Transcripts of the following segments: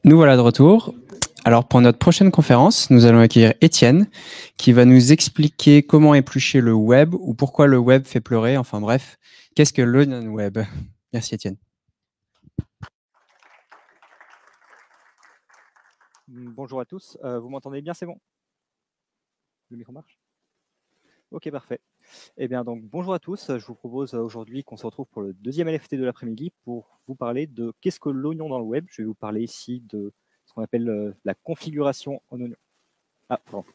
Nous voilà de retour. Alors pour notre prochaine conférence, nous allons accueillir Étienne qui va nous expliquer comment éplucher le web ou pourquoi le web fait pleurer. Enfin bref, qu'est-ce que l'onion web? Merci Étienne. Bonjour à tous, vous m'entendez bien, c'est bon? Le micro marche? Ok, parfait. Eh bien donc bonjour à tous, je vous propose aujourd'hui qu'on se retrouve pour le deuxième LFT de l'après-midi pour vous parler de qu'est-ce que l'oignon dans le web. Je vais vous parler ici de ce qu'on appelle la configuration en oignon. Ah, pardon.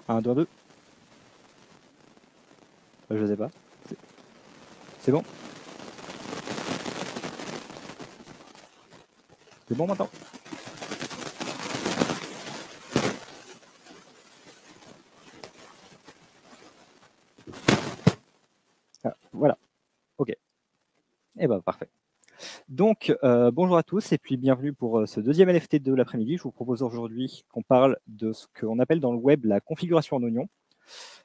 Un, deux, deux. Je sais pas. C'est bon? C'est bon maintenant? Ah, voilà. Ok. Eh ben parfait. Donc, bonjour à tous et puis bienvenue pour ce deuxième LFT de l'après-midi. Je vous propose aujourd'hui qu'on parle de ce qu'on appelle dans le web la configuration en oignon.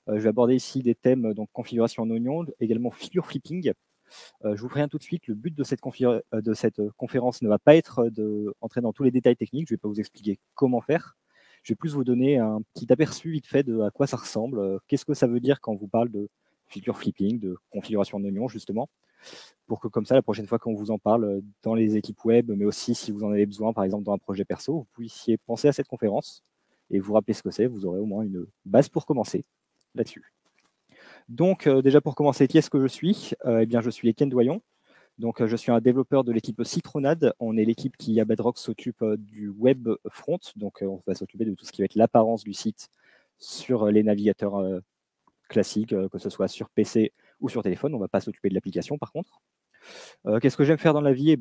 Je vais aborder ici des thèmes, donc configuration en oignon, également figure flipping. Je vous préviens tout de suite, le but de cette conférence ne va pas être d'entrer dans tous les détails techniques. Je ne vais pas vous expliquer comment faire. Je vais plus vous donner un petit aperçu vite fait de à quoi ça ressemble, qu'est-ce que ça veut dire quand on vous parle de figure flipping, de configuration en oignon, justement, pour que comme ça, la prochaine fois qu'on vous en parle dans les équipes web, mais aussi si vous en avez besoin, par exemple dans un projet perso, vous puissiez penser à cette conférence et vous rappeler ce que c'est. Vous aurez au moins une base pour commencer là-dessus. Donc, déjà pour commencer, qui est-ce que je suis? Eh bien, je suis Étienne Doyon. Donc, je suis un développeur de l'équipe Citronade. On est l'équipe qui, à Bedrock, s'occupe du web front. Donc, on va s'occuper de tout ce qui va être l'apparence du site sur les navigateurs classiques, que ce soit sur PC ou sur téléphone. On ne va pas s'occuper de l'application, par contre. Qu'est-ce que j'aime faire dans la vie?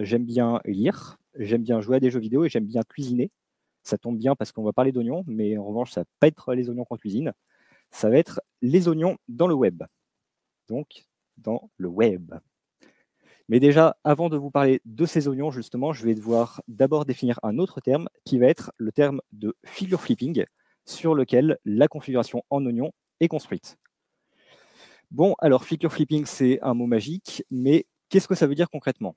J'aime bien lire, j'aime bien jouer à des jeux vidéo et j'aime bien cuisiner. Ça tombe bien parce qu'on va parler d'oignons, mais en revanche, ça ne va pas être les oignons qu'on cuisine. Ça va être les oignons dans le web. Donc, dans le web. Mais déjà, avant de vous parler de ces oignons, justement, je vais devoir d'abord définir un autre terme qui va être le terme de figure flipping, sur lequel la configuration en oignon est construite. Bon, alors figure flipping, c'est un mot magique, mais qu'est-ce que ça veut dire concrètement?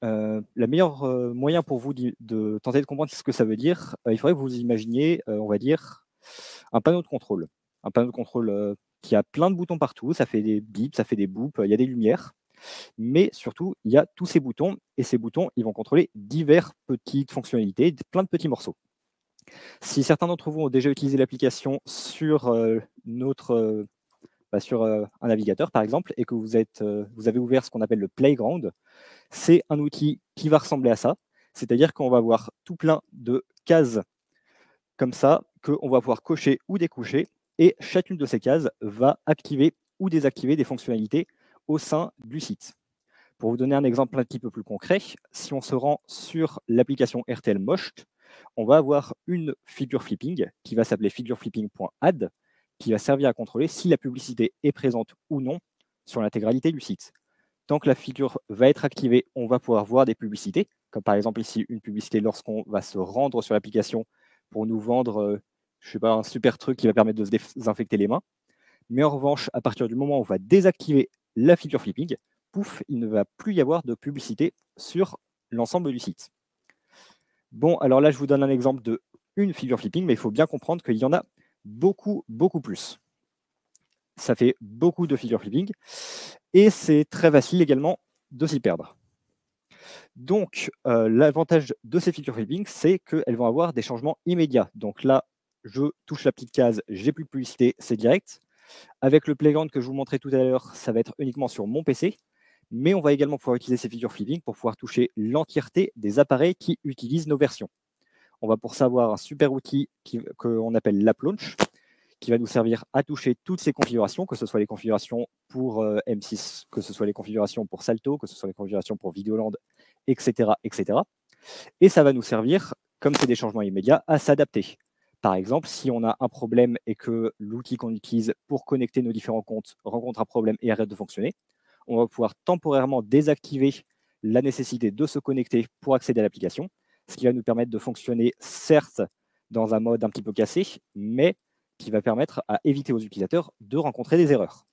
Le meilleur moyen pour vous de tenter de comprendre ce que ça veut dire, il faudrait que vous imaginiez, on va dire, un panneau de contrôle. Un panneau de contrôle qui a plein de boutons partout, ça fait des bips, ça fait des boops, il y a des lumières, mais surtout, il y a tous ces boutons, et ces boutons, ils vont contrôler diverses petites fonctionnalités, plein de petits morceaux. Si certains d'entre vous ont déjà utilisé l'application sur sur un navigateur, par exemple, et que vous avez ouvert ce qu'on appelle le Playground, c'est un outil qui va ressembler à ça, c'est-à-dire qu'on va avoir tout plein de cases comme ça, qu'on va pouvoir cocher ou décocher, et chacune de ces cases va activer ou désactiver des fonctionnalités au sein du site. Pour vous donner un exemple un petit peu plus concret, si on se rend sur l'application RTL Most, on va avoir une figure flipping qui va s'appeler figureflipping.add, qui va servir à contrôler si la publicité est présente ou non sur l'intégralité du site. Tant que la figure va être activée, on va pouvoir voir des publicités, comme par exemple ici une publicité lorsqu'on va se rendre sur l'application pour nous vendre je sais pas, un super truc qui va permettre de se désinfecter les mains. Mais en revanche, à partir du moment où on va désactiver la figure flipping, pouf, il ne va plus y avoir de publicité sur l'ensemble du site. Bon, alors là, je vous donne un exemple de une figure flipping, mais il faut bien comprendre qu'il y en a beaucoup, beaucoup plus. Ça fait beaucoup de figure flipping, et c'est très facile également de s'y perdre. Donc, l'avantage de ces figure flipping, c'est qu'elles vont avoir des changements immédiats. Donc là, je touche la petite case, j'ai plus de publicité, c'est direct. Avec le Playground que je vous montrais tout à l'heure, ça va être uniquement sur mon PC, mais on va également pouvoir utiliser ces figure flipping pour pouvoir toucher l'entièreté des appareils qui utilisent nos versions. On va pour ça avoir un super outil qu'on appelle l'App Launch, qui va nous servir à toucher toutes ces configurations, que ce soit les configurations pour M6, que ce soit les configurations pour Salto, que ce soit les configurations pour Videoland, etc., etc. Et ça va nous servir, comme c'est des changements immédiats, à s'adapter. Par exemple, si on a un problème et que l'outil qu'on utilise pour connecter nos différents comptes rencontre un problème et arrête de fonctionner, on va pouvoir temporairement désactiver la nécessité de se connecter pour accéder à l'application, ce qui va nous permettre de fonctionner, certes, dans un mode un petit peu cassé, mais qui va permettre à éviter aux utilisateurs de rencontrer des erreurs.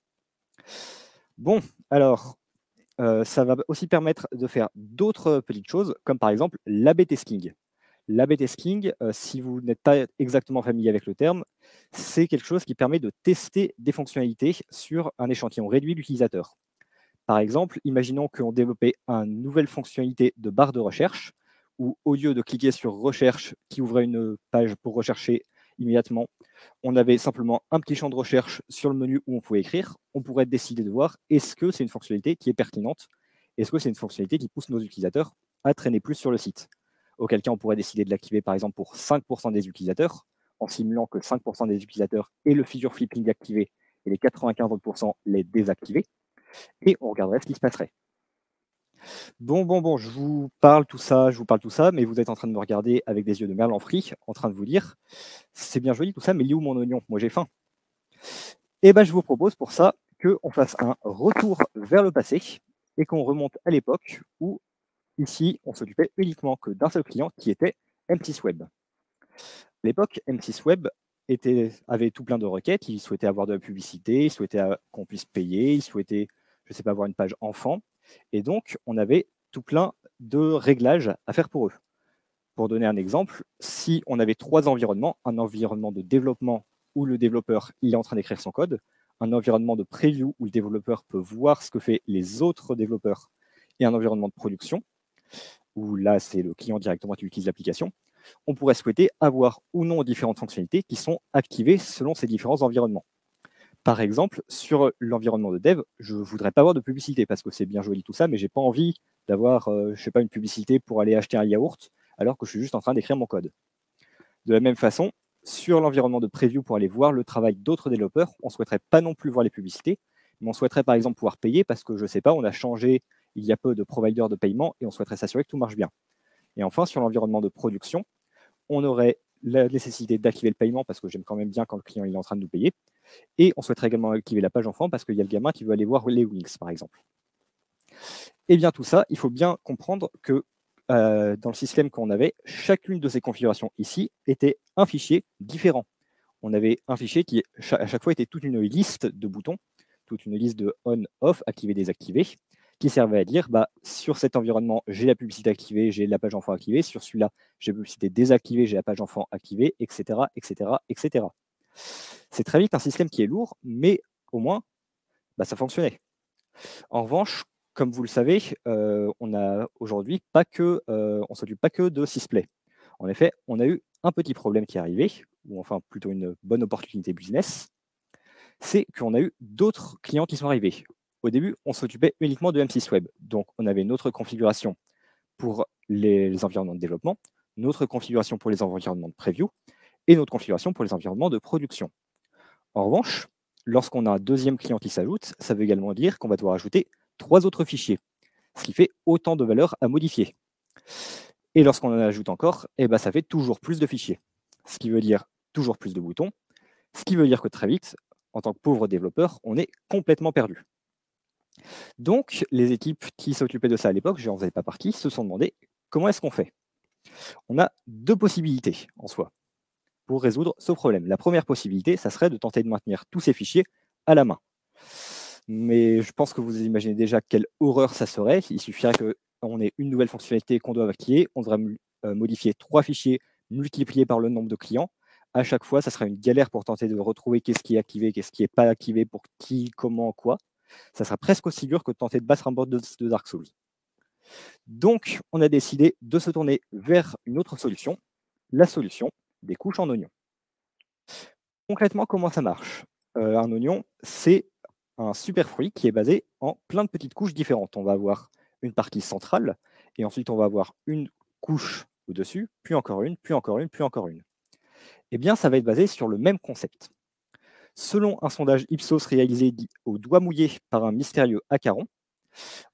Bon, alors, ça va aussi permettre de faire d'autres petites choses, comme par exemple l'A/B testing. L'A/B testing, si vous n'êtes pas exactement familier avec le terme, c'est quelque chose qui permet de tester des fonctionnalités sur un échantillon réduit d'utilisateurs. Par exemple, imaginons qu'on développait une nouvelle fonctionnalité de barre de recherche, où au lieu de cliquer sur Recherche qui ouvrait une page pour rechercher immédiatement, on avait simplement un petit champ de recherche sur le menu où on pouvait écrire. On pourrait décider de voir est-ce que c'est une fonctionnalité qui est pertinente, est-ce que c'est une fonctionnalité qui pousse nos utilisateurs à traîner plus sur le site. Auquel cas, on pourrait décider de l'activer par exemple pour 5% des utilisateurs, en simulant que 5% des utilisateurs aient le feature flipping activé et les 95 autres % les désactiver, et on regarderait ce qui se passerait. Bon, je vous parle tout ça, mais vous êtes en train de me regarder avec des yeux de merlan frit, en train de vous dire c'est bien joli tout ça, mais il est où mon oignon? Moi j'ai faim. Et ben je vous propose pour ça qu'on fasse un retour vers le passé et qu'on remonte à l'époque où ici on s'occupait uniquement que d'un seul client qui était M6 Web. À l'époque, M6 Web avait tout plein de requêtes, il souhaitait avoir de la publicité, il souhaitait qu'on puisse payer, il souhaitait, je ne sais pas, avoir une page enfant. Et donc, on avait tout plein de réglages à faire pour eux. Pour donner un exemple, si on avait 3 environnements, un environnement de développement où le développeur il est en train d'écrire son code, un environnement de preview où le développeur peut voir ce que font les autres développeurs, et un environnement de production, où là, c'est le client directement qui utilise l'application, on pourrait souhaiter avoir ou non différentes fonctionnalités qui sont activées selon ces différents environnements. Par exemple, sur l'environnement de dev, je ne voudrais pas avoir de publicité parce que c'est bien joli tout ça, mais je n'ai pas envie d'avoir, je sais pas, une publicité pour aller acheter un yaourt alors que je suis juste en train d'écrire mon code. De la même façon, sur l'environnement de preview pour aller voir le travail d'autres développeurs, on ne souhaiterait pas non plus voir les publicités, mais on souhaiterait par exemple pouvoir payer parce que, je ne sais pas, on a changé il y a peu de provider de paiement et on souhaiterait s'assurer que tout marche bien. Et enfin, sur l'environnement de production, on aurait la nécessité d'activer le paiement parce que j'aime quand même bien quand le client il est en train de nous payer. Et on souhaiterait également activer la page enfant parce qu'il y a le gamin qui veut aller voir les Wings, par exemple. Et bien tout ça, il faut bien comprendre que dans le système qu'on avait, chacune de ces configurations ici était un fichier différent. On avait un fichier qui, à chaque fois, était toute une liste de boutons, toute une liste de on, off, activé, désactivé, qui servait à dire, sur cet environnement, j'ai la publicité activée, j'ai la page enfant activée, sur celui-là, j'ai la publicité désactivée, j'ai la page enfant activée, etc., etc., etc. C'est très vite un système qui est lourd, mais au moins, ça fonctionnait. En revanche, comme vous le savez, on n'a aujourd'hui on ne s'occupe pas que de Sysplay. En effet, on a eu un petit problème qui est arrivé, ou enfin plutôt une bonne opportunité business, c'est qu'on a eu d'autres clients qui sont arrivés. Au début, on s'occupait uniquement de M6 Web. Donc, on avait notre configuration pour les environnements de développement, notre configuration pour les environnements de preview et notre configuration pour les environnements de production. En revanche, lorsqu'on a un deuxième client qui s'ajoute, ça veut également dire qu'on va devoir ajouter 3 autres fichiers, ce qui fait autant de valeurs à modifier. Et lorsqu'on en ajoute encore, ça fait toujours plus de fichiers, ce qui veut dire toujours plus de boutons, ce qui veut dire que très vite, en tant que pauvre développeur, on est complètement perdu. Donc, les équipes qui s'occupaient de ça à l'époque, je n'en faisais pas partie, se sont demandé comment est-ce qu'on fait. On a 2 possibilités en soi pour résoudre ce problème. La première possibilité, ça serait de tenter de maintenir tous ces fichiers à la main. Mais je pense que vous imaginez déjà quelle horreur ça serait. Il suffirait qu'on ait une nouvelle fonctionnalité qu'on doit activer. On devrait modifier 3 fichiers multipliés par le nombre de clients. À chaque fois, ça serait une galère pour tenter de retrouver qu'est-ce qui est activé, qu'est-ce qui n'est pas activé, pour qui, comment, quoi. Ça sera presque aussi dur que de tenter de battre un boss de Dark Souls. Donc, on a décidé de se tourner vers une autre solution, la solution des couches en oignon. Concrètement, comment ça marche? Un oignon, c'est un super fruit qui est basé en plein de petites couches différentes. On va avoir une partie centrale, et ensuite on va avoir une couche au-dessus, puis encore une, puis encore une, puis encore une. Eh bien, ça va être basé sur le même concept. Selon un sondage Ipsos réalisé au doigt mouillé par un mystérieux Acaron,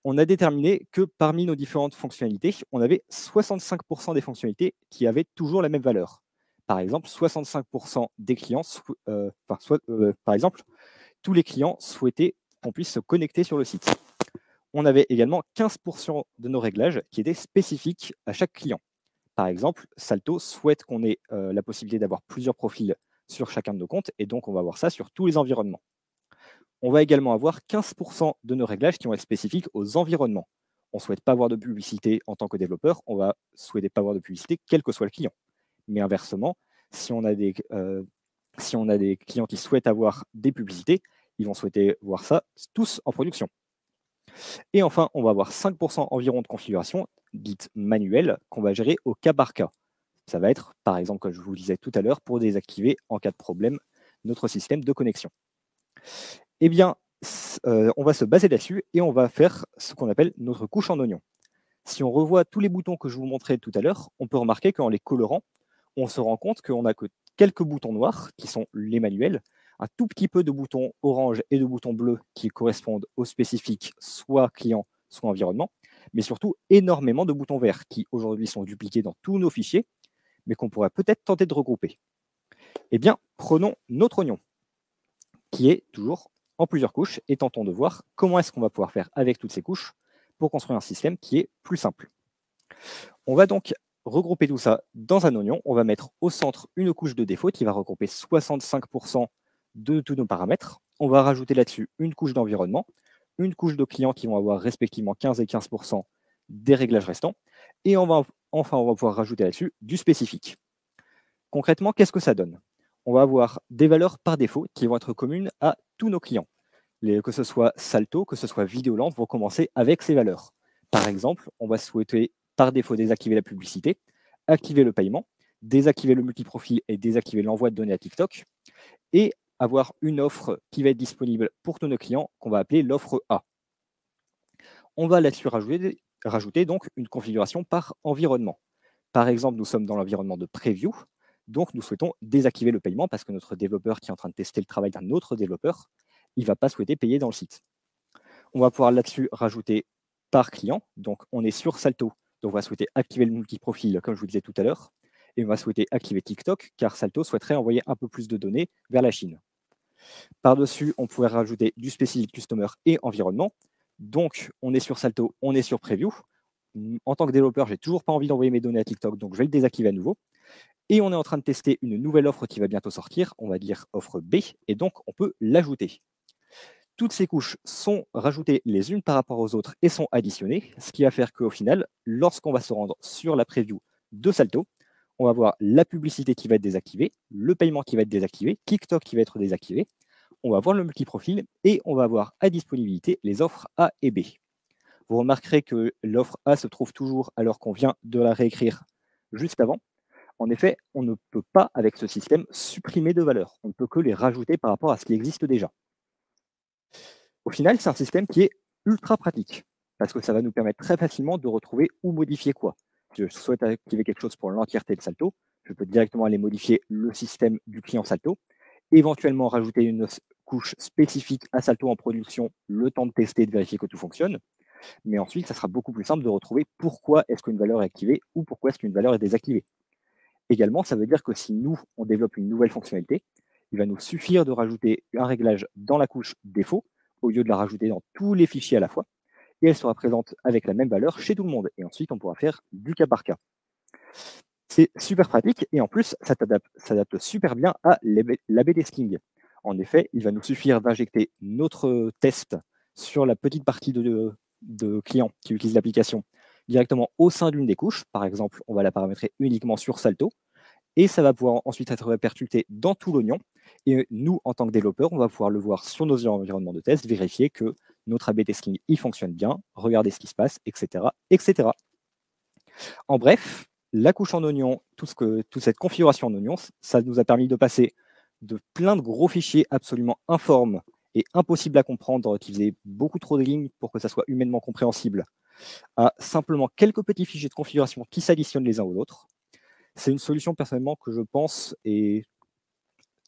on a déterminé que parmi nos différentes fonctionnalités, on avait 65% des fonctionnalités qui avaient toujours la même valeur. par exemple, 65% des clients, par exemple, tous les clients souhaitaient qu'on puisse se connecter sur le site. On avait également 15% de nos réglages qui étaient spécifiques à chaque client. Par exemple, Salto souhaite qu'on ait la possibilité d'avoir plusieurs profils sur chacun de nos comptes, et donc on va voir ça sur tous les environnements. On va également avoir 15% de nos réglages qui vont être spécifiques aux environnements. On ne souhaite pas avoir de publicité en tant que développeur, on va souhaiter pas avoir de publicité quel que soit le client. Mais inversement, si on a des clients qui souhaitent avoir des publicités, ils vont souhaiter voir ça tous en production. Et enfin, on va avoir 5% environ de configuration, dite manuelle, qu'on va gérer au cas par cas. Ça va être, par exemple, comme je vous le disais tout à l'heure, pour désactiver, en cas de problème, notre système de connexion. Eh bien, on va se baser là-dessus et on va faire ce qu'on appelle notre couche en oignon. Si on revoit tous les boutons que je vous montrais tout à l'heure, on peut remarquer qu'en les colorant, on se rend compte qu'on n'a que quelques boutons noirs, qui sont les manuels, un tout petit peu de boutons orange et de boutons bleus qui correspondent aux spécifiques soit client, soit environnement, mais surtout énormément de boutons verts qui aujourd'hui sont dupliqués dans tous nos fichiers, mais qu'on pourrait peut-être tenter de regrouper. Eh bien, prenons notre oignon, qui est toujours en plusieurs couches, et tentons de voir comment est-ce qu'on va pouvoir faire avec toutes ces couches pour construire un système qui est plus simple. On va donc regrouper tout ça dans un oignon. On va mettre au centre une couche de défaut qui va regrouper 65% de tous nos paramètres. On va rajouter là-dessus une couche d'environnement, une couche de clients qui vont avoir respectivement 15 et 15% des réglages restants. Et enfin, on va pouvoir rajouter là-dessus du spécifique. Concrètement, qu'est-ce que ça donne? On va avoir des valeurs par défaut qui vont être communes à tous nos clients. Que ce soit Salto, que ce soit Vidéoland, vont commencer avec ces valeurs. Par exemple, on va souhaiter par défaut désactiver la publicité, activer le paiement, désactiver le multiprofil et désactiver l'envoi de données à TikTok, et avoir une offre qui va être disponible pour tous nos clients qu'on va appeler l'offre A. On va là-dessus rajouter donc une configuration par environnement. Par exemple, nous sommes dans l'environnement de preview, donc nous souhaitons désactiver le paiement parce que notre développeur qui est en train de tester le travail d'un autre développeur, il ne va pas souhaiter payer dans le site. On va pouvoir là-dessus rajouter par client, donc on est sur Salto, donc on va souhaiter activer le multiprofil comme je vous disais tout à l'heure, et on va souhaiter activer TikTok car Salto souhaiterait envoyer un peu plus de données vers la Chine. Par-dessus, on pourrait rajouter du spécifique customer et environnement. Donc, on est sur Salto, on est sur Preview. En tant que développeur, je n'ai toujours pas envie d'envoyer mes données à TikTok, donc je vais le désactiver à nouveau. Et on est en train de tester une nouvelle offre qui va bientôt sortir, on va dire offre B, et donc on peut l'ajouter. Toutes ces couches sont rajoutées les unes par rapport aux autres et sont additionnées, ce qui va faire qu'au final, lorsqu'on va se rendre sur la preview de Salto, on va voir la publicité qui va être désactivée, le paiement qui va être désactivé, TikTok qui va être désactivé, on va voir le multiprofil et on va avoir à disponibilité les offres A et B. Vous remarquerez que l'offre A se trouve toujours alors qu'on vient de la réécrire juste avant. En effet, on ne peut pas, avec ce système, supprimer de valeurs. On ne peut que les rajouter par rapport à ce qui existe déjà. Au final, c'est un système qui est ultra pratique, parce que ça va nous permettre très facilement de retrouver où modifier quoi. Si je souhaite activer quelque chose pour l'entièreté de Salto, je peux directement aller modifier le système du client Salto, éventuellement rajouter une couche spécifique à Salto en production, le temps de tester et de vérifier que tout fonctionne. Mais ensuite, ça sera beaucoup plus simple de retrouver pourquoi est-ce qu'une valeur est activée ou pourquoi est-ce qu'une valeur est désactivée. Également, ça veut dire que si nous, on développe une nouvelle fonctionnalité, il va nous suffire de rajouter un réglage dans la couche défaut au lieu de la rajouter dans tous les fichiers à la fois. Et elle sera présente avec la même valeur chez tout le monde. Et ensuite, on pourra faire du cas par cas. C'est super pratique et en plus, ça s'adapte super bien à l'A/B testing. En effet, il va nous suffire d'injecter notre test sur la petite partie de clients qui utilisent l'application directement au sein d'une des couches. Par exemple, on va la paramétrer uniquement sur Salto et ça va pouvoir ensuite être répercuté dans tout l'oignon. Et nous, en tant que développeurs, on va pouvoir le voir sur nos environnements de test, vérifier que notre A/B testing il fonctionne bien, regarder ce qui se passe, etc., etc. En bref, la couche en oignon, toute cette configuration en oignon, ça nous a permis de passer de plein de gros fichiers absolument informes et impossibles à comprendre, qui faisaient beaucoup trop de lignes pour que ça soit humainement compréhensible, à simplement quelques petits fichiers de configuration qui s'additionnent les uns aux autres. C'est une solution personnellement que je pense est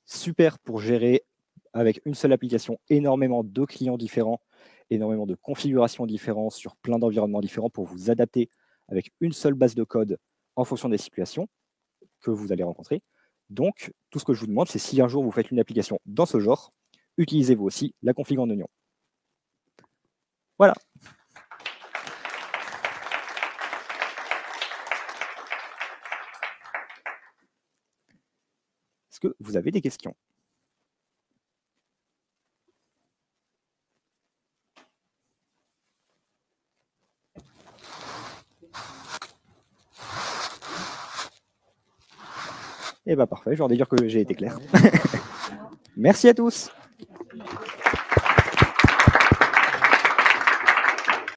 super pour gérer avec une seule application énormément de clients différents, énormément de configurations différentes sur plein d'environnements différents pour vous adapter avec une seule base de code en fonction des situations que vous allez rencontrer. Donc, tout ce que je vous demande, c'est si un jour vous faites une application dans ce genre, utilisez-vous aussi la config en oignon. Voilà. Est-ce que vous avez des questions? Eh bien, parfait, je vais dire que j'ai été clair. Merci à tous.